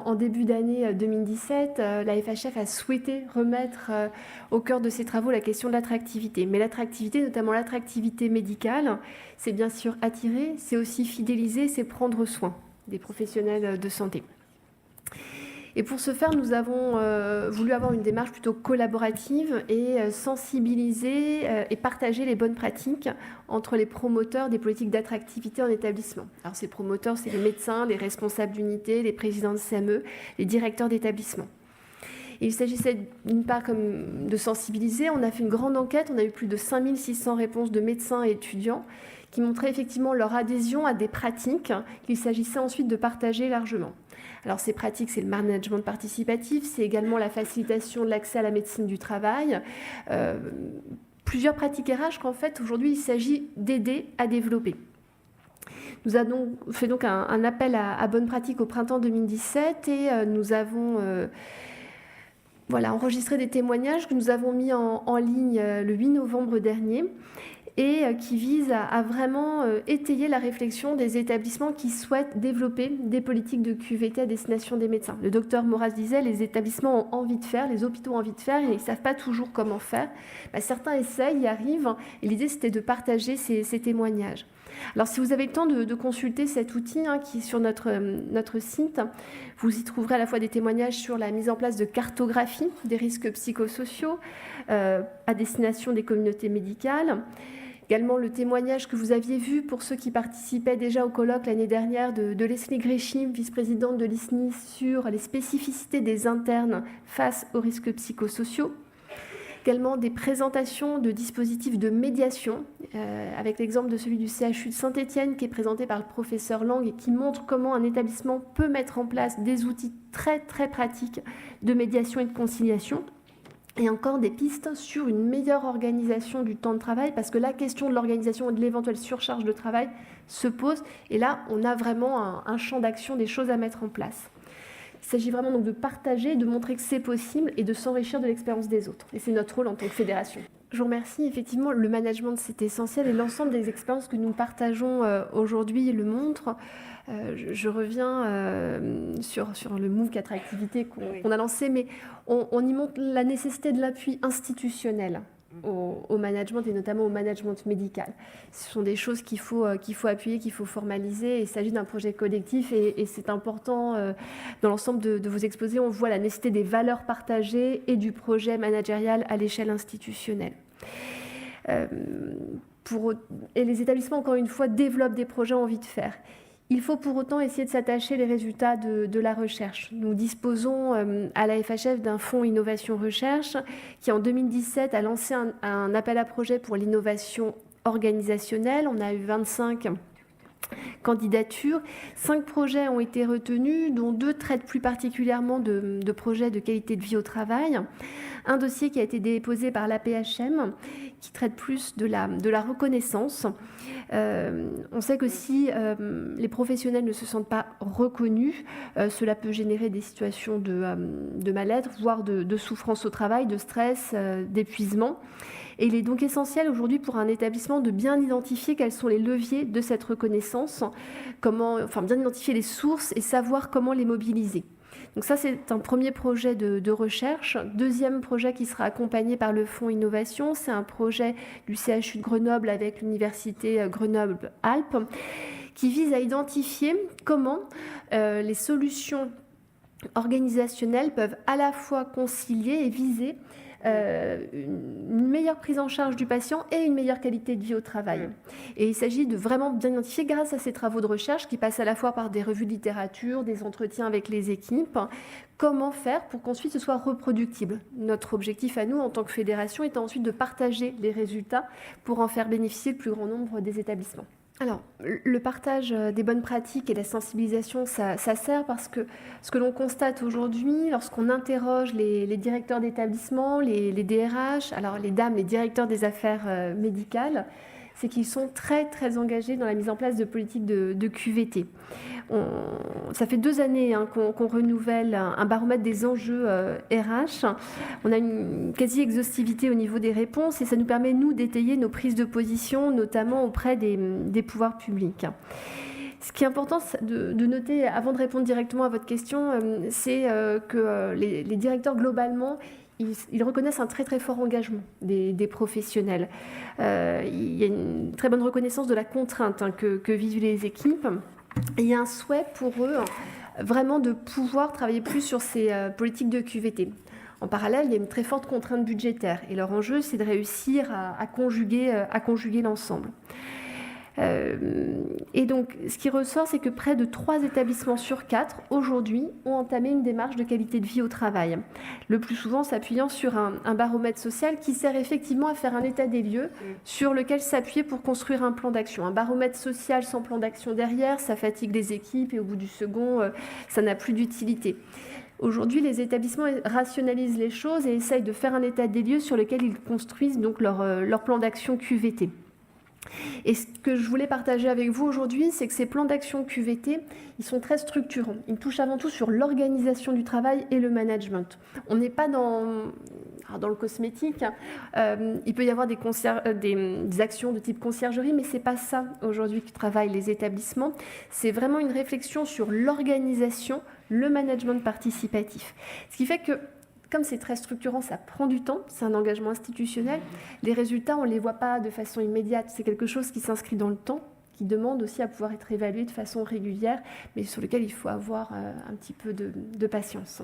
en début d'année 2017, la FHF a souhaité remettre au cœur de ses travaux la question de l'attractivité. Mais l'attractivité, notamment l'attractivité médicale, c'est bien sûr attirer, c'est aussi fidéliser, c'est prendre soin des professionnels de santé. Et pour ce faire, nous avons voulu avoir une démarche plutôt collaborative et sensibiliser et partager les bonnes pratiques entre les promoteurs des politiques d'attractivité en établissement. Alors ces promoteurs, c'est les médecins, les responsables d'unité, les présidents de CME, les directeurs d'établissement. Il s'agissait d'une part de sensibiliser. On a fait une grande enquête, on a eu plus de 5600 réponses de médecins et étudiants qui montraient effectivement leur adhésion à des pratiques qu'il s'agissait ensuite de partager largement. Alors ces pratiques, c'est le management participatif, c'est également la facilitation de l'accès à la médecine du travail, plusieurs pratiques RH qu'en fait aujourd'hui il s'agit d'aider à développer. Nous avons fait donc un appel à bonnes pratiques au printemps 2017 et nous avons enregistré des témoignages que nous avons mis en ligne le 8 novembre dernier et qui vise à vraiment étayer la réflexion des établissements qui souhaitent développer des politiques de QVT à destination des médecins. Le docteur Maurras disait, les établissements ont envie de faire, les hôpitaux ont envie de faire, et ils ne savent pas toujours comment faire. Certains essayent, y arrivent, et l'idée c'était de partager ces témoignages. Alors si vous avez le temps de consulter cet outil qui est sur notre site, vous y trouverez à la fois des témoignages sur la mise en place de cartographie des risques psychosociaux à destination des communautés médicales. Également le témoignage que vous aviez vu pour ceux qui participaient déjà au colloque l'année dernière de Leslie Gréchim, vice-présidente de l'ISNI, sur les spécificités des internes face aux risques psychosociaux. Également des présentations de dispositifs de médiation, avec l'exemple de celui du CHU de Saint-Étienne qui est présenté par le professeur Lang et qui montre comment un établissement peut mettre en place des outils très très pratiques de médiation et de conciliation. Et encore des pistes sur une meilleure organisation du temps de travail, parce que la question de l'organisation et de l'éventuelle surcharge de travail se pose. Et là, on a vraiment un champ d'action, des choses à mettre en place. Il s'agit vraiment donc de partager, de montrer que c'est possible et de s'enrichir de l'expérience des autres. Et c'est notre rôle en tant que fédération. Je vous remercie. Effectivement, le management, c'est essentiel et l'ensemble des expériences que nous partageons aujourd'hui le montrent. Je reviens sur le MOOC Attractivité qu'on a lancé, mais on y montre la nécessité de l'appui institutionnel au management et notamment au management médical. Ce sont des choses qu'il faut appuyer, qu'il faut formaliser. Il s'agit d'un projet collectif et c'est important dans l'ensemble de vos exposés. On voit la nécessité des valeurs partagées et du projet managérial à l'échelle institutionnelle. Et les établissements, encore une fois, développent des projets en envie de faire. Il faut pour autant essayer de s'attacher les résultats de la recherche. Nous disposons à la FHF d'un fonds Innovation Recherche qui en 2017 a lancé un appel à projet pour l'innovation organisationnelle. On a eu 25 candidatures. 5 projets ont été retenus, dont 2 traitent plus particulièrement de projets de qualité de vie au travail. Un dossier qui a été déposé par l'APHM qui traite plus de la reconnaissance. On sait que si les professionnels ne se sentent pas reconnus, cela peut générer des situations de mal-être, voire de souffrance au travail, de stress, d'épuisement. Et il est donc essentiel aujourd'hui pour un établissement de bien identifier quels sont les leviers de cette reconnaissance, bien identifier les sources et savoir comment les mobiliser. Donc ça, c'est un premier projet de recherche. Deuxième projet qui sera accompagné par le Fonds Innovation, c'est un projet du CHU de Grenoble avec l'Université Grenoble-Alpes qui vise à identifier comment les solutions organisationnelles peuvent à la fois concilier et viser une meilleure prise en charge du patient et une meilleure qualité de vie au travail. Et il s'agit de vraiment bien identifier, grâce à ces travaux de recherche qui passent à la fois par des revues de littérature, des entretiens avec les équipes, comment faire pour qu'ensuite ce soit reproductible. Notre objectif à nous, en tant que fédération, étant ensuite de partager les résultats pour en faire bénéficier le plus grand nombre des établissements. Alors, le partage des bonnes pratiques et la sensibilisation, ça sert parce que ce que l'on constate aujourd'hui, lorsqu'on interroge les directeurs d'établissement, les DRH, alors les dames, les directeurs des affaires médicales, c'est qu'ils sont très, très engagés dans la mise en place de politiques de QVT. Ça fait 2 années qu'on renouvelle un baromètre des enjeux RH. On a une quasi-exhaustivité au niveau des réponses et ça nous permet, nous, d'étayer nos prises de position, notamment auprès des pouvoirs publics. Ce qui est important de noter, avant de répondre directement à votre question, c'est que les directeurs, globalement, ils reconnaissent un très très fort engagement des professionnels. Il y a une très bonne reconnaissance de la contrainte que vivent les équipes. Et il y a un souhait pour eux vraiment de pouvoir travailler plus sur ces politiques de QVT. En parallèle, il y a une très forte contrainte budgétaire et leur enjeu, c'est de réussir à conjuguer l'ensemble. Et donc, ce qui ressort, c'est que près de 3 établissements sur 4, aujourd'hui, ont entamé une démarche de qualité de vie au travail. Le plus souvent s'appuyant sur un baromètre social qui sert effectivement à faire un état des lieux sur lequel s'appuyer pour construire un plan d'action. Un baromètre social sans plan d'action derrière, ça fatigue les équipes et au bout du second, ça n'a plus d'utilité. Aujourd'hui, les établissements rationalisent les choses et essayent de faire un état des lieux sur lequel ils construisent donc leur plan d'action QVT. Et ce que je voulais partager avec vous aujourd'hui, c'est que ces plans d'action QVT, ils sont très structurants. Ils touchent avant tout sur l'organisation du travail et le management. On n'est pas dans le cosmétique. Il peut y avoir des actions de type conciergerie, mais ce n'est pas ça aujourd'hui que travaillent les établissements. C'est vraiment une réflexion sur l'organisation, le management participatif. Ce qui fait que, comme c'est très structurant, ça prend du temps, c'est un engagement institutionnel. Les résultats, on ne les voit pas de façon immédiate. C'est quelque chose qui s'inscrit dans le temps, qui demande aussi à pouvoir être évalué de façon régulière, mais sur lequel il faut avoir un petit peu de patience.